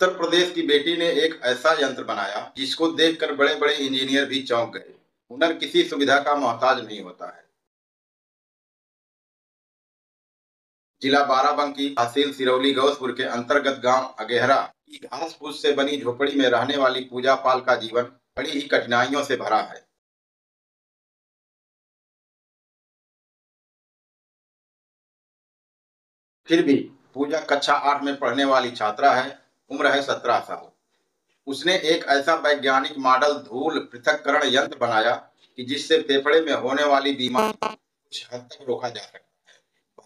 उत्तर प्रदेश की बेटी ने एक ऐसा यंत्र बनाया जिसको देखकर बड़े बड़े इंजीनियर भी चौंक गए। हुनर किसी सुविधा का मोहताज नहीं होता है। जिला बाराबंकी तहसील सिरौली गौसपुर के अंतर्गत गांव अगेहरा की घास फूस से बनी झोपड़ी में रहने वाली पूजा पाल का जीवन बड़ी ही कठिनाइयों से भरा है। फिर भी पूजा कक्षा 8 में पढ़ने वाली छात्रा है। उम्र है 17 साल। उसने एक ऐसा वैज्ञानिक मॉडल धूल पृथक्करण यंत्र बनाया कि जिससे फेफड़े में होने वाली बीमारी कुछ हद तक रोका जा सकता है।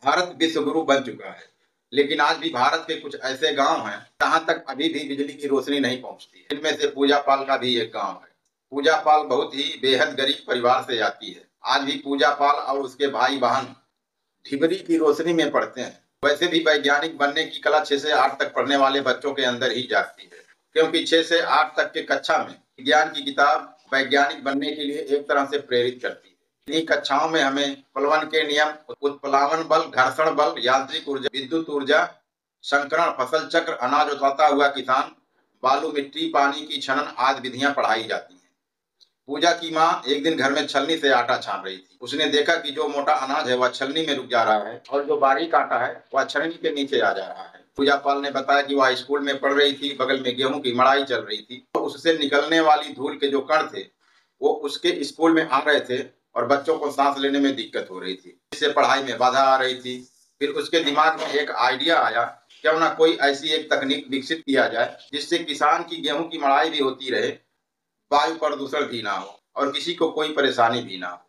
भारत विश्व गुरु बन चुका है, लेकिन आज भी भारत के कुछ ऐसे गांव हैं जहां तक अभी भी बिजली की रोशनी नहीं पहुंचती है। इनमें से पूजा पाल का भी एक गांव है। पूजा पाल बहुत ही बेहद गरीब परिवार से आती है। आज भी पूजा पाल और उसके भाई बहन ढिबरी की रोशनी में पढ़ते हैं। वैसे भी वैज्ञानिक बनने की कला 6 से 8 तक पढ़ने वाले बच्चों के अंदर ही जागती है, क्योंकि 6 से 8 तक के कक्षा में विज्ञान की किताब वैज्ञानिक बनने के लिए एक तरह से प्रेरित करती है। इन्हीं कक्षाओं में हमें प्लवन के नियम, उत्प्लावन बल, घर्षण बल, यांत्रिक ऊर्जा, विद्युत ऊर्जा, संकरण, फसल चक्र, अनाज उठाता हुआ किसान, बालू मिट्टी, पानी की छनन आदि विधियां पढ़ाई जाती हैं। पूजा की माँ एक दिन घर में छलनी से आटा छान रही थी। उसने देखा कि जो मोटा अनाज है वह छलनी में रुक जा रहा है और जो बारीक आटा है वह छलनी के नीचे आ जा रहा है। पूजा पाल ने बताया कि वह स्कूल में पढ़ रही थी। बगल में गेहूं की मड़ाई चल रही थी, तो उससे निकलने वाली धूल के जो कण थे वो उसके स्कूल में आ रहे थे और बच्चों को सांस लेने में दिक्कत हो रही थी, इससे पढ़ाई में बाधा आ रही थी। फिर उसके दिमाग में एक आइडिया आया, क्यों ना कोई ऐसी एक तकनीक विकसित किया जाए जिससे किसान की गेहूं की मड़ाई भी होती रहे, वायु प्रदूषण भी ना हो और किसी को कोई परेशानी भी ना हो।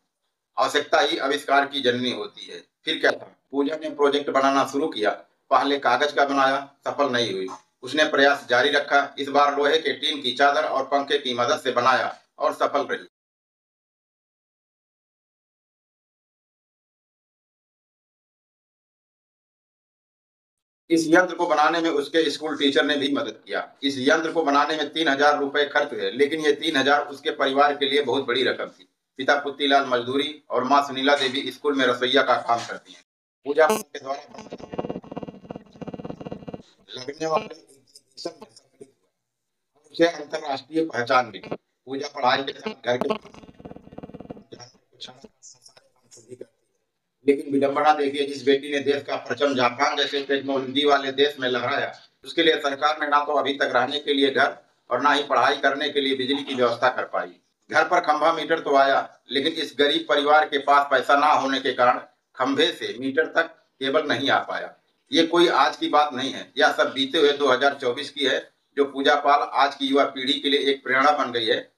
आवश्यकता ही आविष्कार की जननी होती है। फिर क्या था, पूजा ने प्रोजेक्ट बनाना शुरू किया। पहले कागज का बनाया, सफल नहीं हुई। उसने प्रयास जारी रखा। इस बार लोहे के टीन की चादर और पंखे की मदद से बनाया और सफल रही। इस यंत्र को बनाने में उसके स्कूल टीचर ने भी मदद किया। इस यंत्र को बनाने में 3,000 रुपए खर्च हुए, लेकिन ये 3,000 उसके परिवार के लिए बहुत बड़ी रकम थी। पिता पुत्तीलाल मजदूरी और माँ सुनीला देवी स्कूल में रसोईया का काम करती हैं। पूजा के द्वारा लगने वाले एग्जीबिशन में सम्मिलित हुआ। उसे अंतरराष्ट्रीय पहचान मिली। पूजा पढ़ाई के साथ घर के लेकिन विडंबना देखिए, जिस बेटी ने देश का परचम जापान जैसे टेक्नोलॉजी वाले देश में लहराया, उसके लिए सरकार ने ना तो अभी तक रहने के लिए घर और ना ही पढ़ाई करने के लिए बिजली की व्यवस्था कर पाई। घर पर खंभा मीटर तो आया, लेकिन इस गरीब परिवार के पास पैसा ना होने के कारण खंभे से मीटर तक केबल नहीं आ पाया। ये कोई आज की बात नहीं है, यह सब बीते हुए 2024 की है। जो पूजा पाल आज की युवा पीढ़ी के लिए एक प्रेरणा बन गई है,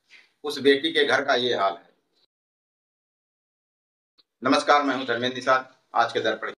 उस बेटी के घर का ये हाल है। नमस्कार, मैं हूं धर्मेंद्र निषाद। आज के दर्पण